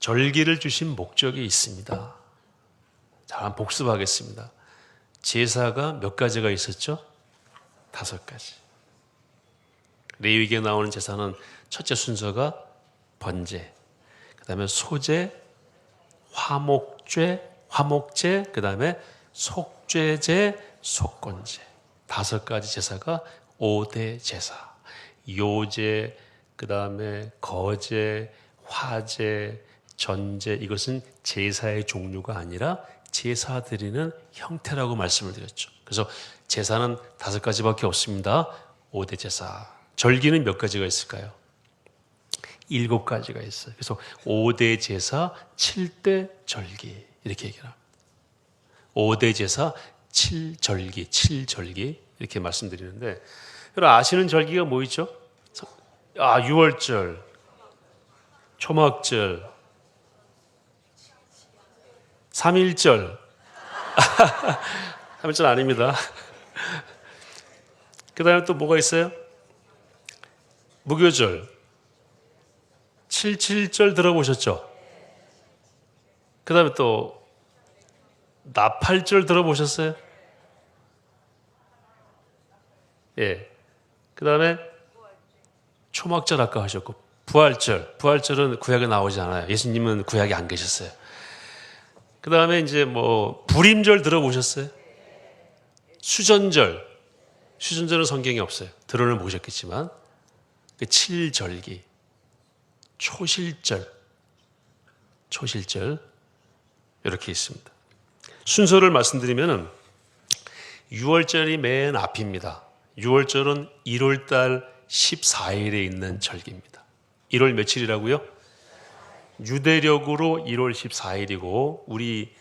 절기를 주신 목적이 있습니다. 자, 한번 복습하겠습니다. 제사가 몇 가지가 있었죠? 5가지. 레위기에 나오는 제사는 첫째 순서가 번제, 그 다음에 소제, 화목제, 그 다음에 속죄제, 속건제. 5가지 제사가 5대 제사. 요제, 그 다음에 거제, 화제, 전제. 이것은 제사의 종류가 아니라 제사 드리는 형태라고 말씀을 드렸죠. 그래서 제사는 5가지밖에 없습니다. 5대 제사. 절기는 몇 가지가 있을까요? 7가지가 있어요. 그래서 5대 제사, 7대 절기 이렇게 얘기합니다. 5대 제사, 7절기 이렇게 말씀드리는데, 여러분 아시는 절기가 뭐 있죠? 유월절, 초막절, 3.1절. 3.1절 아닙니다. 그 다음에 또 뭐가 있어요? 무교절, 7.7절 들어보셨죠? 그 다음에 또 나팔절 들어보셨어요? 예. 그 다음에 초막절 아까 하셨고, 부활절은 구약에 나오지 않아요. 예수님은 구약에 안 계셨어요. 그 다음에 이제 불임절 들어보셨어요? 수전절은 성경에 없어요. 들어는 보셨겠지만, 7절기, 초실절 이렇게 있습니다. 순서를 말씀드리면 6월절이 맨 앞입니다. 6월절은 1월달 14일에 있는 절기입니다. 1월 며칠이라고요? 유대력으로 1월 14일이고 우리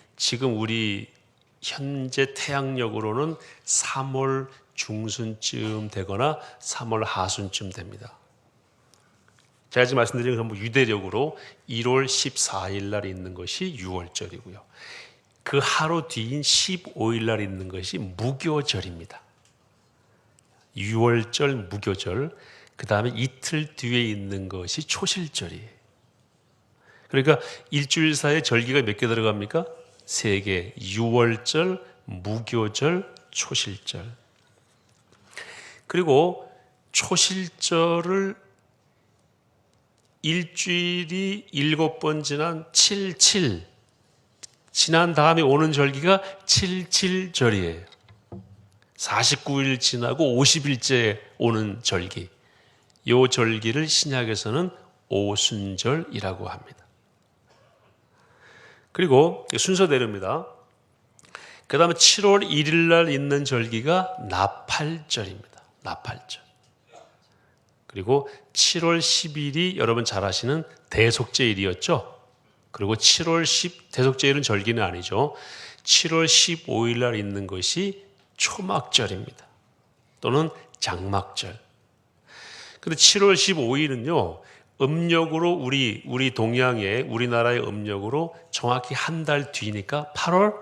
현재 태양력으로는 3월 중순쯤 되거나 3월 하순쯤 됩니다. 제가 지금 말씀드린 전부 유대력으로 1월 14일 날 있는 것이 6월절이고요. 그 하루 뒤인 15일 날 있는 것이 무교절입니다. 6월절, 무교절, 그 다음에 이틀 뒤에 있는 것이 초실절이에요. 그러니까 일주일 사이에 절기가 몇 개 들어갑니까? 3개. 6월절, 무교절, 초실절. 그리고 초실절을 일주일이 7번 지난 7.7 지난 다음에 오는 절기가 7.7절이에요. 49일 지나고 50일째 오는 절기. 이 절기를 신약에서는 오순절이라고 합니다. 그리고 순서대로입니다. 그 다음에 7월 1일 날 있는 절기가 나팔절입니다. 나팔절. 그리고 7월 10일이 여러분 잘 아시는 대속죄일이었죠. 그리고 7월 10, 대속죄일은 절기는 아니죠. 7월 15일 날 있는 것이 초막절입니다. 또는 장막절. 근데 7월 15일은요, 음력으로 우리 동양의 우리나라의 음력으로 정확히 한 달 뒤니까 8월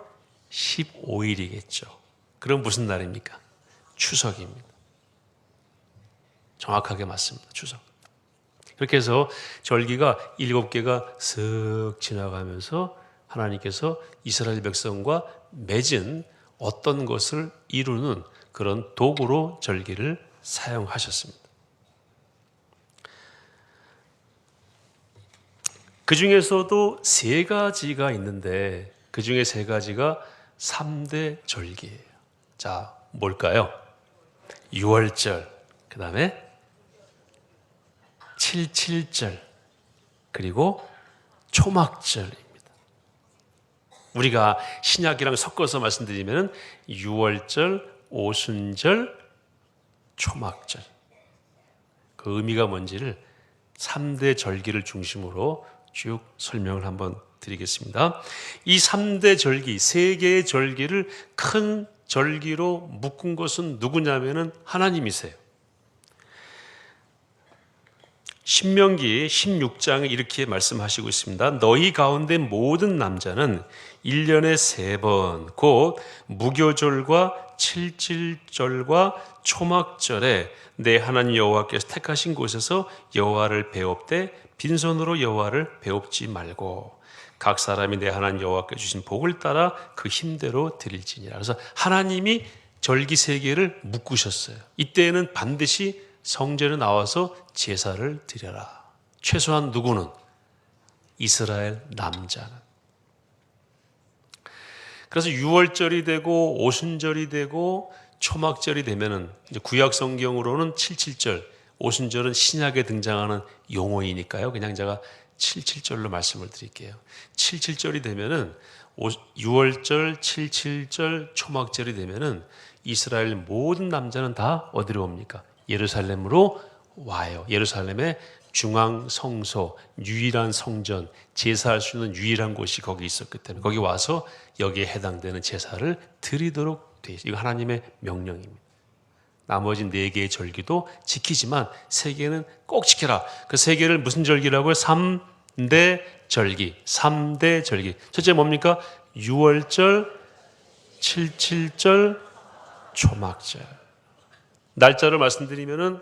15일이겠죠. 그럼 무슨 날입니까? 추석입니다. 정확하게 맞습니다. 추석. 그렇게 해서 절기가 7개가 쓱 지나가면서 하나님께서 이스라엘 백성과 맺은 어떤 것을 이루는 그런 도구로 절기를 사용하셨습니다. 그 중에서도 3가지가 있는데 그 중에 3가지가 3대 절기예요. 자, 뭘까요? 6월절, 그 다음에 7.7절, 그리고 초막절입니다. 우리가 신약이랑 섞어서 말씀드리면 6월절, 오순절, 초막절. 그 의미가 뭔지를 3대 절기를 중심으로 쭉 설명을 한번 드리겠습니다. 이 3대 절기, 3개의 절기를 큰 절기로 묶은 것은 누구냐면은 하나님이세요. 신명기 16장에 이렇게 말씀하시고 있습니다. 너희 가운데 모든 남자는 1년에 3번 곧 무교절과 칠칠절과 초막절에 내 하나님 여호와께서 택하신 곳에서 여호와를 배웁되 빈손으로 여호와를 배웁지 말고 각 사람이 내 하나님 여호와께 주신 복을 따라 그 힘대로 드릴지니라. 그래서 하나님이 절기 3개를 묶으셨어요. 이때에는 반드시 성전에 나와서 제사를 드려라. 최소한 누구는? 이스라엘 남자는. 그래서 6월절이 되고 오순절이 되고 초막절이 되면은 이제 구약 성경으로는 77절, 오순절은 신약에 등장하는 용어이니까요. 그냥 제가 77절로 말씀을 드릴게요. 77절이 되면은 6월절, 77절, 초막절이 되면은 이스라엘 모든 남자는 다 어디로 옵니까? 예루살렘으로 와요. 예루살렘의 중앙 성소, 유일한 성전, 제사할 수 있는 유일한 곳이 거기 있었기 때문에 거기 와서 여기에 해당되는 제사를 드리도록 돼 있어요. 이거 하나님의 명령입니다. 나머지 4개의 절기도 지키지만 3개는 꼭 지켜라. 그 3개를 무슨 절기라고요? 3대 절기. 3대 절기. 첫째 뭡니까? 6월절, 77절, 초막절. 날짜를 말씀드리면은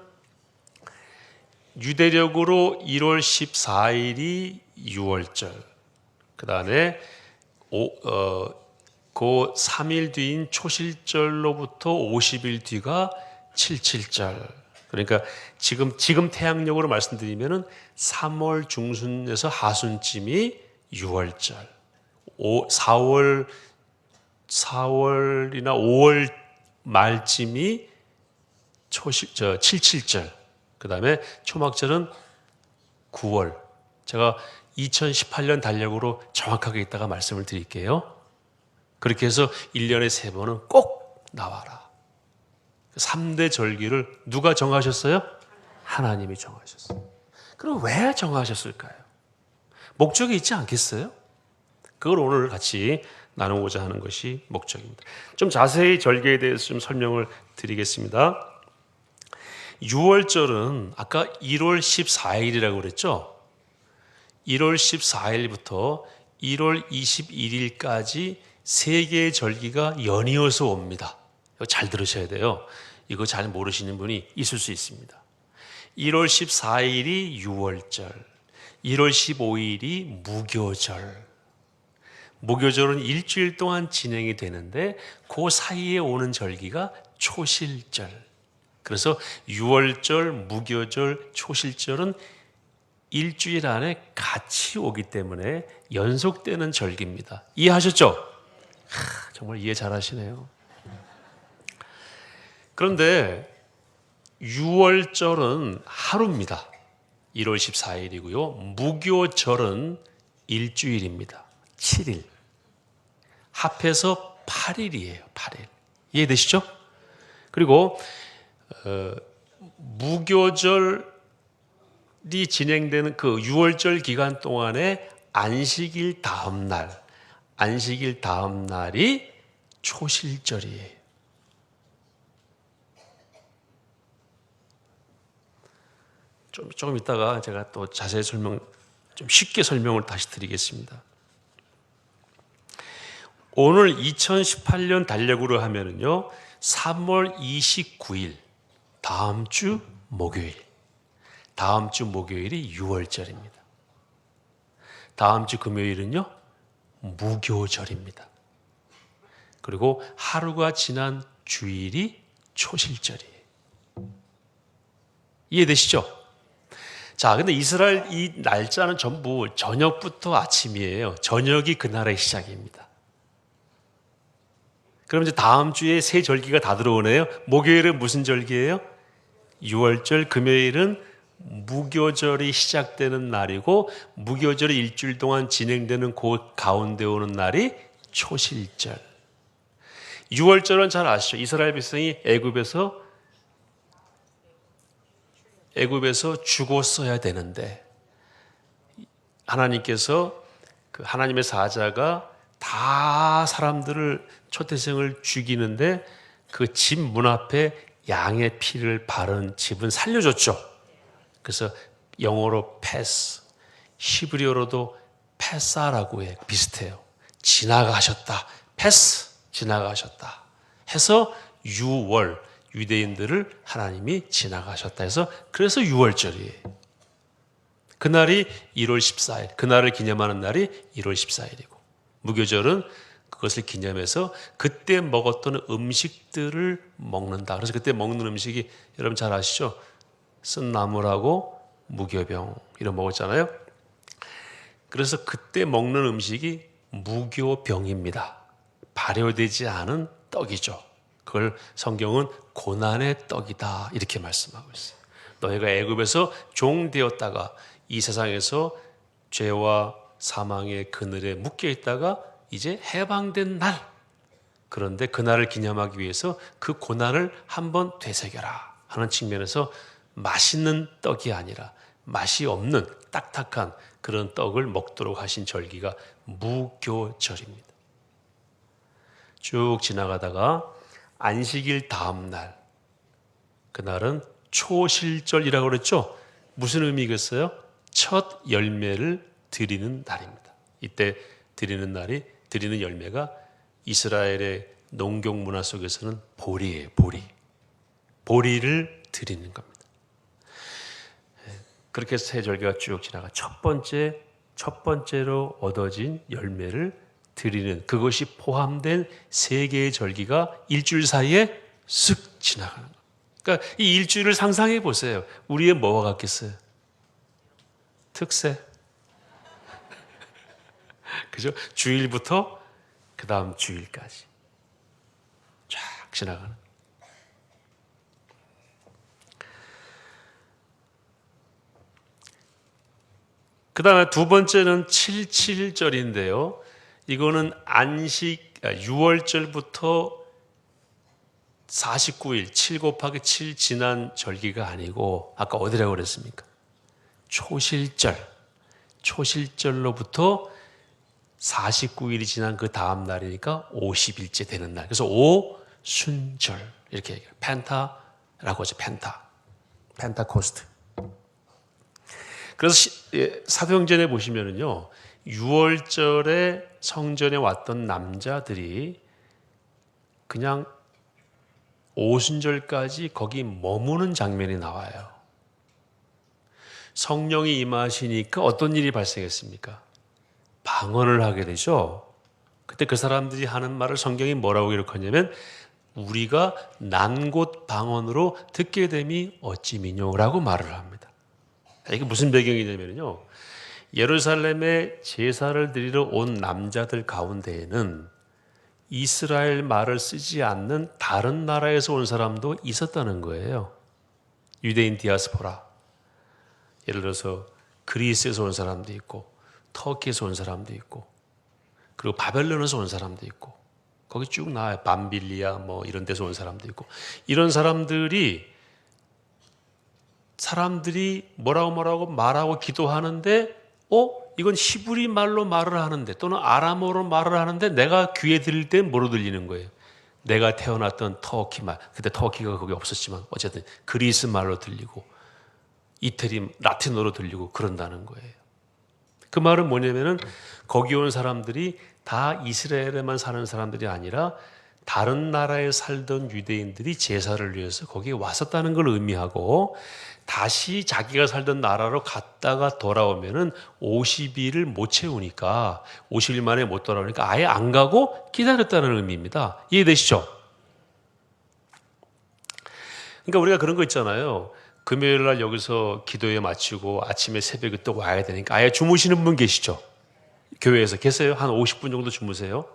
유대력으로 1월 14일이 6월절. 그 다음에 그 3일 뒤인 초실절로부터 50일 뒤가 77절. 그러니까 지금 태양력으로 말씀드리면은 3월 중순에서 하순쯤이 6월절. 4월이나 5월 말쯤이 77절. 그 다음에 초막절은 9월. 제가 2018년 달력으로 정확하게 이따가 말씀을 드릴게요. 그렇게 해서 1년에 3번은 꼭 나와라. 3대 절기를 누가 정하셨어요? 하나님이 정하셨어요. 그럼 왜 정하셨을까요? 목적이 있지 않겠어요? 그걸 오늘 같이 나누고자 하는 것이 목적입니다. 좀 자세히 절기에 대해서 좀 설명을 드리겠습니다. 6월절은 아까 1월 14일이라고 그랬죠? 1월 14일부터 1월 21일까지 3개의 절기가 연이어서 옵니다. 이거 잘 들으셔야 돼요. 이거 잘 모르시는 분이 있을 수 있습니다. 1월 14일이 6월절, 1월 15일이 무교절. 무교절은 일주일 동안 진행이 되는데 그 사이에 오는 절기가 초실절. 그래서 6월절, 무교절, 초실절은 일주일 안에 같이 오기 때문에 연속되는 절기입니다. 이해하셨죠? 정말 이해 잘하시네요. 그런데 6월절은 하루입니다. 1월 14일이고요. 무교절은 일주일입니다. 7일. 합해서 8일이에요. 8일. 이해되시죠? 그리고 무교절이 진행되는 그 6월절 기간 동안에 안식일 다음 날이 초실절이에요. 조금 이따가 제가 또 자세히 좀 쉽게 설명을 다시 드리겠습니다. 오늘 2018년 달력으로 하면은요, 3월 29일, 다음 주 목요일이 6월절입니다. 다음 주 금요일은요, 무교절입니다. 그리고 하루가 지난 주일이 초실절이에요. 이해되시죠? 자, 근데 이스라엘 이 날짜는 전부 저녁부터 아침이에요. 저녁이 그날의 시작입니다. 그럼 이제 다음 주에 세 절기가 다 들어오네요. 목요일은 무슨 절기예요? 6월절, 금요일은 무교절이 시작되는 날이고 무교절이 일주일 동안 진행되는 그 가운데 오는 날이 초실절. 6월절은 잘 아시죠? 이스라엘 백성이 애굽에서 죽었어야 되는데 하나님께서 그 하나님의 사자가 다 사람들을 초태생을 죽이는데 그 집 문 앞에 양의 피를 바른 집은 살려줬죠. 그래서 영어로 패스, 히브리어로도 패사라고 해. 비슷해요. 지나가셨다. 패스, 지나가셨다. 해서 유월, 유대인들을 하나님이 지나가셨다 해서 그래서 유월절이에요. 그날이 1월 14일, 그날을 기념하는 날이 1월 14일이고 무교절은 그것을 기념해서 그때 먹었던 음식들을 먹는다. 그래서 그때 먹는 음식이 여러분 잘 아시죠? 쓴나물하고 무교병 이런 먹었잖아요. 그래서 그때 먹는 음식이 무교병입니다. 발효되지 않은 떡이죠. 그걸 성경은 고난의 떡이다 이렇게 말씀하고 있어요. 너희가 애굽에서 종되었다가 이 세상에서 죄와 사망의 그늘에 묶여 있다가 이제 해방된 날. 그런데 그날을 기념하기 위해서 그 고난을 한번 되새겨라 하는 측면에서 맛있는 떡이 아니라 맛이 없는 딱딱한 그런 떡을 먹도록 하신 절기가 무교절입니다. 쭉 지나가다가 안식일 다음 날, 그날은 초실절이라고 그랬죠. 무슨 의미겠어요? 첫 열매를 드리는 날입니다. 이때 드리는 날이, 드리는 열매가 이스라엘의 농경 문화 속에서는 보리예요. 보리. 보리를 드리는 겁니다. 그렇게 해서 세 절기가 쭉 지나가 첫 번째로 얻어진 열매를 드리는 그것이 포함된 세 개의 절기가 일주일 사이에 쓱 지나가는 거예요. 그러니까 이 일주일을 상상해 보세요. 우리의 뭐와 같겠어요? 특세. 그죠? 주일부터 그 다음 주일까지 쫙 지나가는. 그 다음에 두 번째는 77절인데요. 이거는 안식, 6월절부터 49일, 7 곱하기 7 지난 절기가 아니고, 아까 어디라고 그랬습니까? 초실절. 초실절로부터 49일이 지난 그 다음 날이니까 50일째 되는 날. 그래서 오순절. 이렇게 얘기해요. 펜타라고 하죠. 펜타코스트. 그래서 사도행전에 보시면은요, 6월절에 성전에 왔던 남자들이 그냥 오순절까지 거기 머무는 장면이 나와요. 성령이 임하시니까 어떤 일이 발생했습니까? 방언을 하게 되죠. 그때 그 사람들이 하는 말을 성경이 뭐라고 기록하냐면 우리가 난 곳 방언으로 듣게 됨이 어찌 미뇨라고 말을 합니다. 이게 무슨 배경이냐면요, 예루살렘에 제사를 드리러 온 남자들 가운데에는 이스라엘 말을 쓰지 않는 다른 나라에서 온 사람도 있었다는 거예요. 유대인 디아스포라. 예를 들어서 그리스에서 온 사람도 있고 터키에서 온 사람도 있고 그리고 바벨론에서 온 사람도 있고 거기 쭉 나와요. 밤빌리아 뭐 이런 데서 온 사람도 있고 이런 사람들이 뭐라고 말하고 기도하는데 이건 히브리 말로 말을 하는데 또는 아람어로 말을 하는데 내가 귀에 들릴 때 뭐로 들리는 거예요? 내가 태어났던 터키 말, 그때 터키가 거기 없었지만 어쨌든 그리스 말로 들리고 이태리 라틴어로 들리고 그런다는 거예요. 그 말은 뭐냐면은 거기 온 사람들이 다 이스라엘에만 사는 사람들이 아니라 다른 나라에 살던 유대인들이 제사를 위해서 거기에 왔었다는 걸 의미하고 다시 자기가 살던 나라로 갔다가 돌아오면은 50일을 못 채우니까 50일 만에 못 돌아오니까 아예 안 가고 기다렸다는 의미입니다. 이해되시죠? 그러니까 우리가 그런 거 있잖아요. 금요일 날 여기서 기도회 마치고 아침에 새벽에 또 와야 되니까 아예 주무시는 분 계시죠? 교회에서 계세요? 한 50분 정도 주무세요?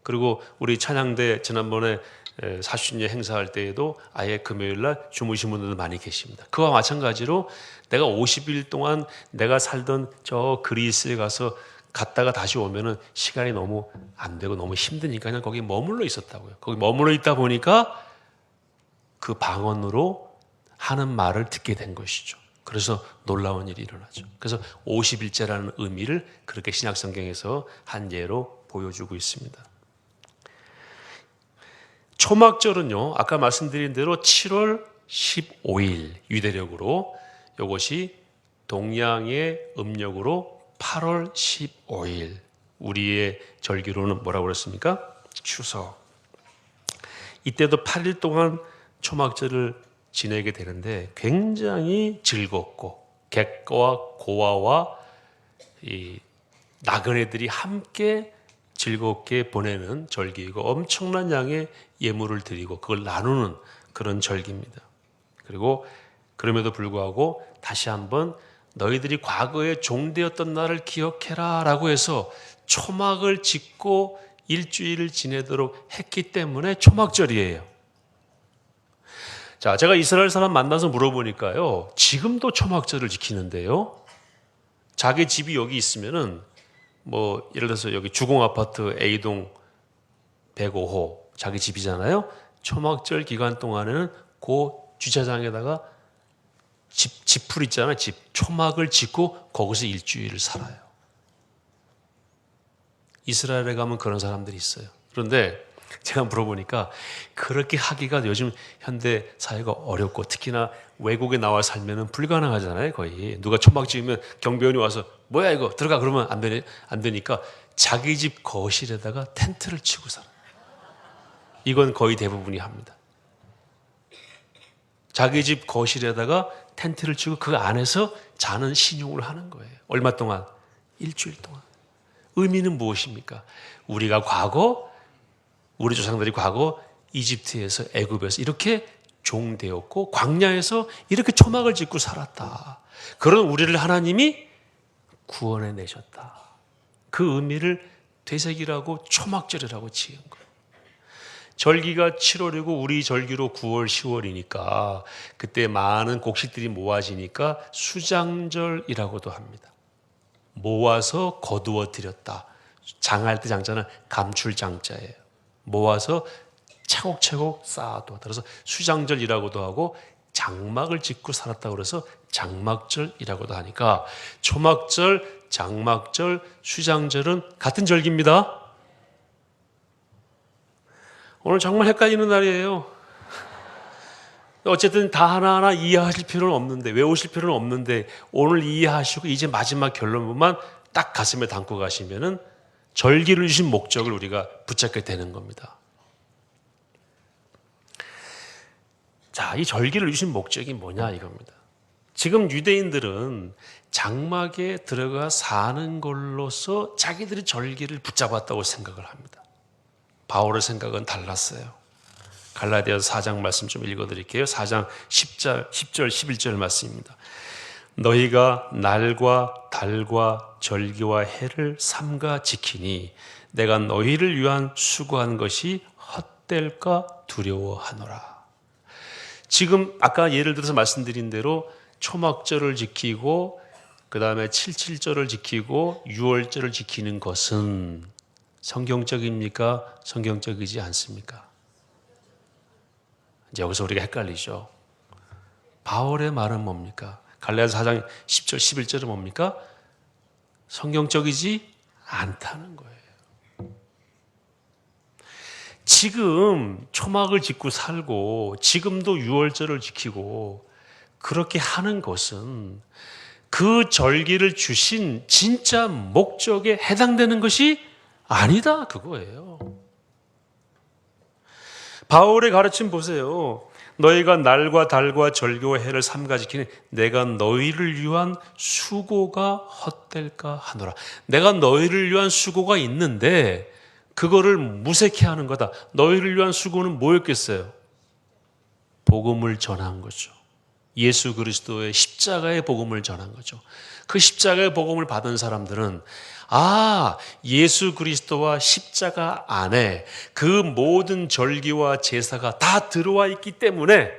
그리고 우리 찬양대 지난번에 40주년 행사할 때에도 아예 금요일 날 주무신 분들도 많이 계십니다. 그와 마찬가지로 내가 50일 동안 내가 살던 저 그리스에 가서 갔다가 다시 오면은 시간이 너무 안 되고 너무 힘드니까 그냥 거기 머물러 있었다고요. 거기 머물러 있다 보니까 그 방언으로 하는 말을 듣게 된 것이죠. 그래서 놀라운 일이 일어나죠. 그래서 50일째라는 의미를 그렇게 신약 성경에서 한 예로 보여주고 있습니다. 초막절은요, 아까 말씀드린 대로 7월 15일 유대력으로 이것이 동양의 음력으로 8월 15일, 우리의 절기로는 뭐라고 그랬습니까? 추석. 이때도 8일 동안 초막절을 지내게 되는데 굉장히 즐겁고 객과 고아와 이 나그네들이 함께 즐겁게 보내는 절기이고 엄청난 양의 예물을 드리고 그걸 나누는 그런 절기입니다. 그리고 그럼에도 불구하고 다시 한번 너희들이 과거에 종되었던 날을 기억해라 라고 해서 초막을 짓고 일주일을 지내도록 했기 때문에 초막절이에요. 자, 제가 이스라엘 사람 만나서 물어보니까요, 지금도 초막절을 지키는데요. 자기 집이 여기 있으면은 뭐 예를 들어서 여기 주공아파트 A동 105호 자기 집이잖아요. 초막절 기간 동안에는 그 주차장에다가 지풀 있잖아요. 집 초막을 짓고 거기서 일주일을 살아요. 이스라엘에 가면 그런 사람들이 있어요. 그런데 제가 물어보니까 그렇게 하기가 요즘 현대 사회가 어렵고 특히나 외국에 나와 살면은 불가능하잖아요. 거의 누가 초막 지으면 경비원이 와서 뭐야 이거 들어가 그러면 안 되니까 자기 집 거실에다가 텐트를 치고 살아요. 이건 거의 대부분이 합니다. 자기 집 거실에다가 텐트를 치고 그 안에서 자는 신용을 하는 거예요. 얼마 동안? 일주일 동안. 의미는 무엇입니까? 우리가 과거, 우리 조상들이 과거 이집트에서 애굽에서 이렇게 종되었고 광야에서 이렇게 초막을 짓고 살았다. 그런 우리를 하나님이 구원해 내셨다. 그 의미를 되새기라고 초막절이라고 지은 거예요. 절기가 7월이고 우리 절기로 9월, 10월이니까 그때 많은 곡식들이 모아지니까 수장절이라고도 합니다. 모아서 거두어 드렸다. 장할 때 장자는 감출 장자예요. 모아서 차곡차곡 쌓아둬. 그래서 수장절이라고도 하고 장막을 짓고 살았다고 그래서 장막절이라고도 하니까 초막절, 장막절, 수장절은 같은 절기입니다. 오늘 정말 헷갈리는 날이에요. 어쨌든 다 하나하나 이해하실 필요는 없는데, 외우실 필요는 없는데 오늘 이해하시고 이제 마지막 결론만 딱 가슴에 담고 가시면은 절기를 주신 목적을 우리가 붙잡게 되는 겁니다. 자, 이 절기를 주신 목적이 뭐냐 이겁니다. 지금 유대인들은 장막에 들어가 사는 걸로서 자기들이 절기를 붙잡았다고 생각을 합니다. 바울의 생각은 달랐어요. 갈라디아서 4장 말씀 좀 읽어드릴게요. 4장 10절, 11절 말씀입니다. 너희가 날과 달과 절기와 해를 삼가 지키니 내가 너희를 위한 수고한 것이 헛될까 두려워하노라. 지금 아까 예를 들어서 말씀드린 대로 초막절을 지키고 그 다음에 77절을 지키고 6월절을 지키는 것은 성경적입니까? 성경적이지 않습니까? 이제 여기서 우리가 헷갈리죠. 바울의 말은 뭡니까? 갈라디아서 4장 10절, 11절은 뭡니까? 성경적이지 않다는 거예요. 지금 초막을 짓고 살고 지금도 6월절을 지키고 그렇게 하는 것은 그 절기를 주신 진짜 목적에 해당되는 것이 아니다 그거예요. 바울의 가르침 보세요. 너희가 날과 달과 절기와 해를 삼가 지키는 내가 너희를 위한 수고가 헛될까 하노라. 내가 너희를 위한 수고가 있는데 그거를 무색해 하는 거다. 너희를 위한 수고는 뭐였겠어요? 복음을 전한 거죠. 예수 그리스도의 십자가의 복음을 전한 거죠. 그 십자가의 복음을 받은 사람들은 예수 그리스도와 십자가 안에 그 모든 절기와 제사가 다 들어와 있기 때문에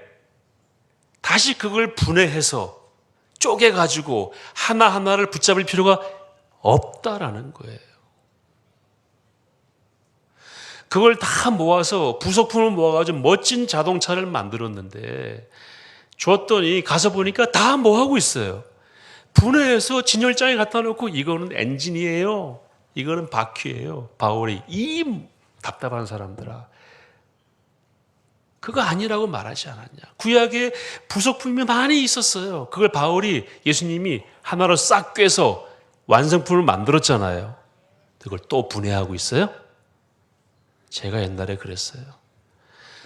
다시 그걸 분해해서 쪼개가지고 하나하나를 붙잡을 필요가 없다라는 거예요. 그걸 다 모아서 부속품을 모아가지고 멋진 자동차를 만들었는데 줬더니 가서 보니까 다 뭐하고 있어요? 분해해서 진열장에 갖다 놓고 이거는 엔진이에요. 이거는 바퀴예요. 바울이 이 답답한 사람들아. 그거 아니라고 말하지 않았냐. 구약에 부속품이 많이 있었어요. 그걸 바울이 예수님이 하나로 싹 꿰서 완성품을 만들었잖아요. 그걸 또 분해하고 있어요? 제가 옛날에 그랬어요.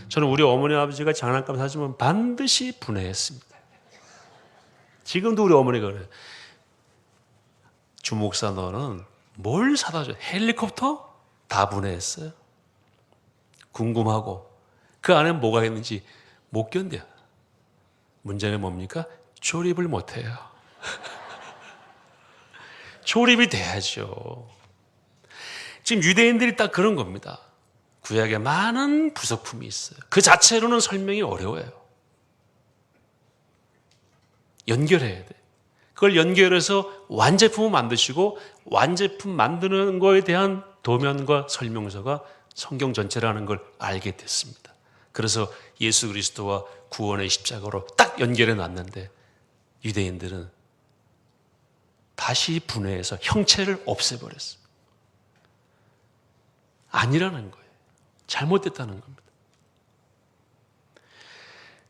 저는 우리 어머니 아버지가 장난감 사주면 반드시 분해했습니다. 지금도 우리 어머니가 그래요. 주목사 너는 뭘 사다 줘? 헬리콥터? 다 분해했어요. 궁금하고 그 안에 뭐가 있는지 못 견뎌요. 문제는 뭡니까? 조립을 못해요. 조립이 돼야죠. 지금 유대인들이 딱 그런 겁니다. 구약에 많은 부속품이 있어요. 그 자체로는 설명이 어려워요. 연결해야 돼. 그걸 연결해서 완제품을 만드시고 완제품 만드는 거에 대한 도면과 설명서가 성경 전체라는 걸 알게 됐습니다. 그래서 예수 그리스도와 구원의 십자가로 딱 연결해 놨는데 유대인들은 다시 분해해서 형체를 없애버렸어요. 아니라는 거예요. 잘못됐다는 겁니다.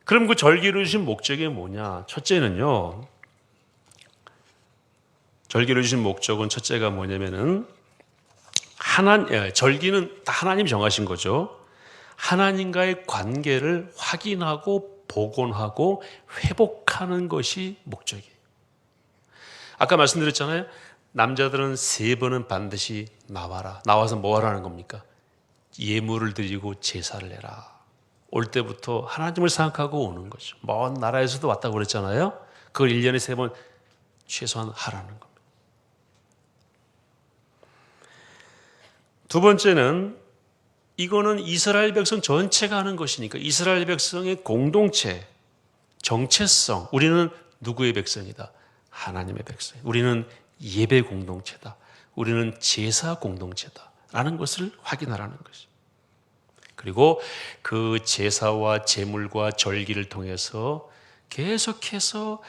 그럼 그 절기를 주신 목적이 뭐냐? 첫째는요. 절기를 주신 목적은 첫째가 뭐냐면은 절기는 다 하나님이 정하신 거죠. 하나님과의 관계를 확인하고 복원하고 회복하는 것이 목적이에요. 아까 말씀드렸잖아요. 남자들은 3번은 반드시 나와라. 나와서 뭐 하라는 겁니까? 예물을 드리고 제사를 해라. 올 때부터 하나님을 생각하고 오는 거죠. 먼 나라에서도 왔다고 그랬잖아요. 그걸 1년에 3번 최소한 하라는 겁니다. 두 번째는 이거는 이스라엘 백성 전체가 하는 것이니까 이스라엘 백성의 공동체, 정체성. 우리는 누구의 백성이다? 하나님의 백성. 우리는 예배 공동체다. 우리는 제사 공동체다. 라는 것을 확인하라는 것이죠. 그리고 그 제사와 제물과 절기를 통해서 계속해서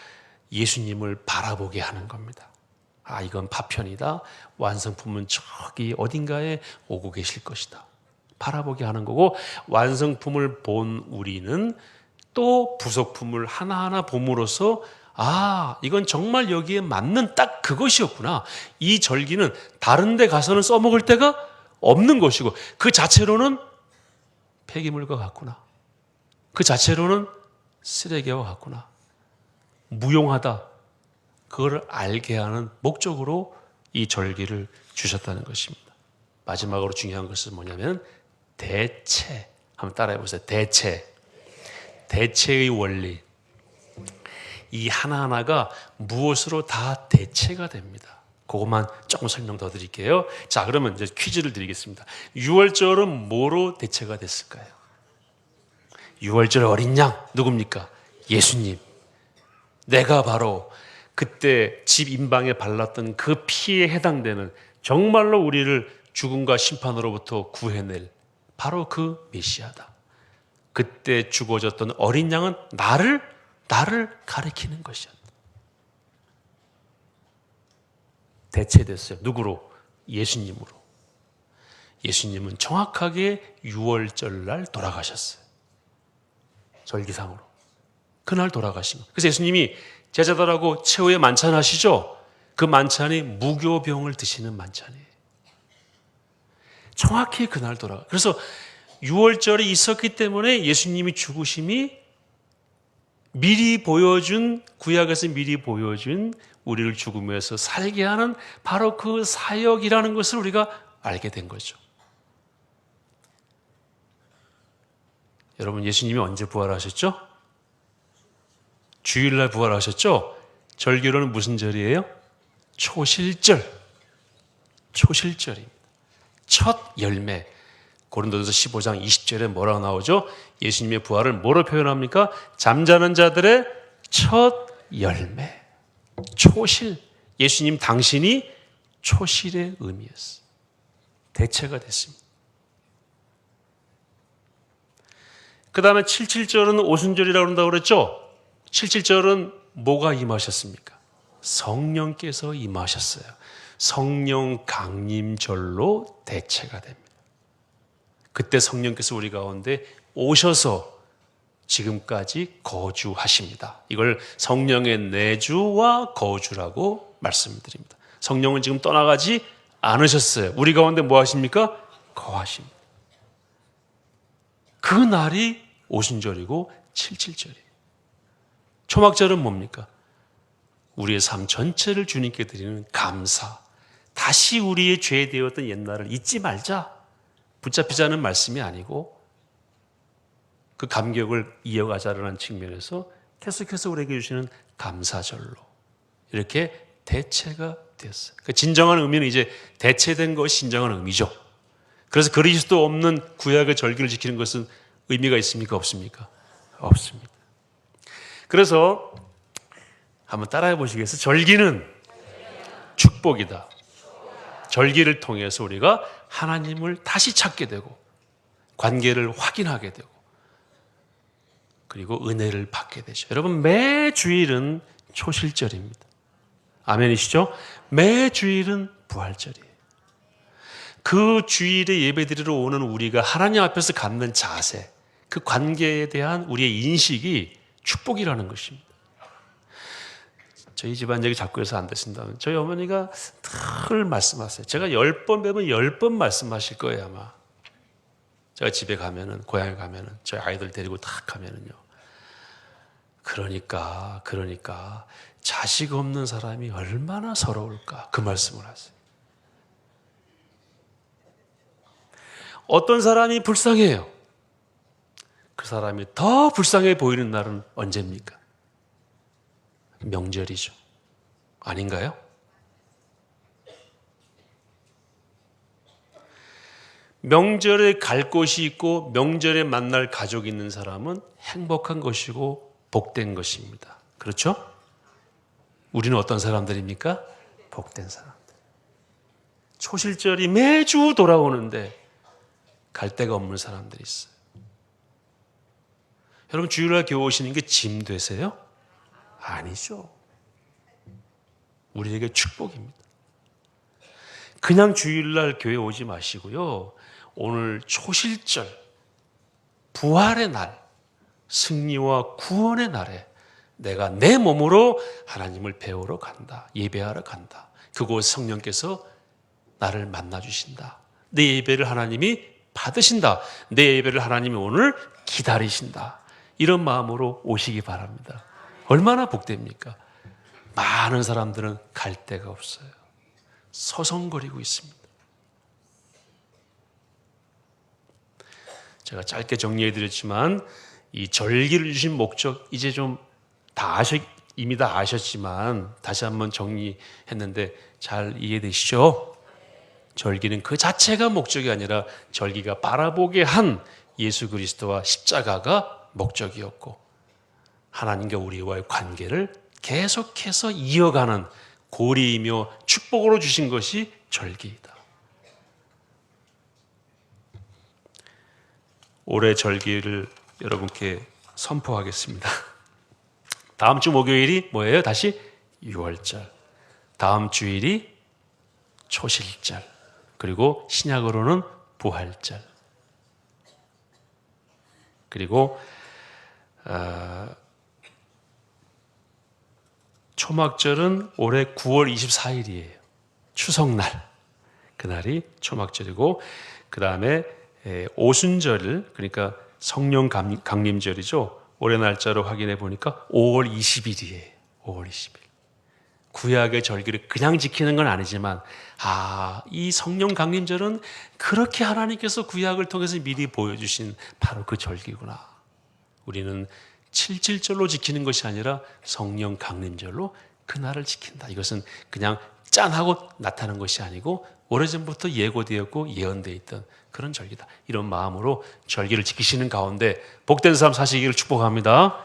예수님을 바라보게 하는 겁니다. 아, 이건 파편이다. 완성품은 저기 어딘가에 오고 계실 것이다. 바라보게 하는 거고 완성품을 본 우리는 또 부속품을 하나하나 봄으로써 아, 이건 정말 여기에 맞는 딱 그것이었구나. 이 절기는 다른 데 가서는 써먹을 데가 없는 것이고 그 자체로는 폐기물과 같구나. 그 자체로는 쓰레기와 같구나. 무용하다. 그걸 알게 하는 목적으로 이 절기를 주셨다는 것입니다. 마지막으로 중요한 것은 뭐냐면 대체. 한번 따라해 보세요. 대체. 대체의 원리. 이 하나하나가 무엇으로 다 대체가 됩니다. 그것만 조금 설명 더 드릴게요. 자, 그러면 이제 퀴즈를 드리겠습니다. 6월절은 뭐로 대체가 됐을까요? 6월절 어린 양 누굽니까? 예수님. 내가 바로 그때 집 인방에 발랐던 그 피에 해당되는 정말로 우리를 죽음과 심판으로부터 구해낼 바로 그 메시아다. 그때 죽어졌던 어린 양은 나를 가리키는 것이었다. 대체됐어요. 누구로? 예수님으로. 예수님은 정확하게 6월절 날 돌아가셨어요. 절기상으로. 그날 돌아가신 거예요. 그래서 예수님이 제자들하고 최후의 만찬 하시죠? 그 만찬이 무교병을 드시는 만찬이에요. 정확히 그날 돌아가. 그래서 6월절이 있었기 때문에 예수님이 죽으심이 미리 보여준, 구약에서 미리 보여준 우리를 죽음에서 살게 하는 바로 그 사역이라는 것을 우리가 알게 된 거죠. 여러분, 예수님이 언제 부활하셨죠? 주일날 부활하셨죠? 절기로는 무슨 절이에요? 초실절. 초실절입니다. 첫 열매. 고린도전서 15장 20절에 뭐라고 나오죠? 예수님의 부활을 뭐로 표현합니까? 잠자는 자들의 첫 열매. 초실. 예수님 당신이 초실의 의미였어요. 대체가 됐습니다. 그 다음에 77절은 오순절이라고 한다고 그랬죠? 77절은 뭐가 임하셨습니까? 성령께서 임하셨어요. 성령 강림절로 대체가 됩니다. 그때 성령께서 우리 가운데 오셔서 지금까지 거주하십니다. 이걸 성령의 내주와 거주라고 말씀드립니다. 성령은 지금 떠나가지 않으셨어요. 우리 가운데 뭐 하십니까? 거하십니다. 그 날이 오순절이고 칠칠절이에요. 초막절은 뭡니까? 우리의 삶 전체를 주님께 드리는 감사. 다시 우리의 죄 되었던 옛날을 잊지 말자. 붙잡히자는 말씀이 아니고 그 감격을 이어가자라는 측면에서 계속해서 우리에게 주시는 감사절로 이렇게 대체가 되었어요. 그러니까 진정한 의미는 이제 대체된 것이 진정한 의미죠. 그래서 그리스도 없는 구약의 절기를 지키는 것은 의미가 있습니까? 없습니까? 없습니다. 그래서 한번 따라해 보시겠어요? 절기는 축복이다. 절기를 통해서 우리가 하나님을 다시 찾게 되고 관계를 확인하게 되고 그리고 은혜를 받게 되죠. 여러분, 매 주일은 초실절입니다. 아멘이시죠? 매 주일은 부활절이에요. 그 주일에 예배드리러 오는 우리가 하나님 앞에서 갖는 자세, 그 관계에 대한 우리의 인식이 축복이라는 것입니다. 저희 집안 얘기 자꾸 해서 안 되신다면 저희 어머니가 늘 말씀하세요. 제가 10번 배우면 10번 말씀하실 거예요, 아마. 제가 집에 가면은, 고향에 가면은, 저희 아이들 데리고 딱 가면은요. 그러니까 자식 없는 사람이 얼마나 서러울까. 그 말씀을 하세요. 어떤 사람이 불쌍해요. 그 사람이 더 불쌍해 보이는 날은 언제입니까? 명절이죠. 아닌가요? 명절에 갈 곳이 있고 명절에 만날 가족이 있는 사람은 행복한 것이고 복된 것입니다. 그렇죠? 우리는 어떤 사람들입니까? 복된 사람들. 초실절이 매주 돌아오는데 갈 데가 없는 사람들이 있어요. 여러분, 주일날 교회 오시는 게 짐 되세요? 아니죠. 우리에게 축복입니다. 그냥 주일날 교회 오지 마시고요. 오늘 초실절, 부활의 날, 승리와 구원의 날에 내가 내 몸으로 하나님을 배우러 간다. 예배하러 간다. 그곳 성령께서 나를 만나주신다. 내 예배를 하나님이 받으신다. 내 예배를 하나님이 오늘 기다리신다. 이런 마음으로 오시기 바랍니다. 얼마나 복됩니까? 많은 사람들은 갈 데가 없어요. 서성거리고 있습니다. 제가 짧게 정리해드렸지만 이 절기를 주신 목적 이제 좀 이미 다 아셨지만 다시 한번 정리했는데 잘 이해되시죠? 절기는 그 자체가 목적이 아니라 절기가 바라보게 한 예수 그리스도와 십자가가 목적이었고 하나님과 우리와의 관계를 계속해서 이어가는 고리이며 축복으로 주신 것이 절기이다. 올해 절기를 여러분께 선포하겠습니다. 다음 주 목요일이 뭐예요? 다시 6월절. 다음 주일이 초실절. 그리고 신약으로는 부활절. 그리고 초막절은 올해 9월 24일이에요. 추석날. 그날이 초막절이고 그 다음에 오순절, 그러니까 성령 강림절이죠. 올해 날짜로 확인해 보니까 5월 20일이에요. 5월 20일. 구약의 절기를 그냥 지키는 건 아니지만 이 성령 강림절은 그렇게 하나님께서 구약을 통해서 미리 보여주신 바로 그 절기구나. 우리는 7.7절로 지키는 것이 아니라 성령 강림절로 그날을 지킨다. 이것은 그냥 짠하고 나타난 것이 아니고 오래전부터 예고되었고 예언되어 있던 그런 절기다. 이런 마음으로 절기를 지키시는 가운데 복된 삶 사시기를 축복합니다.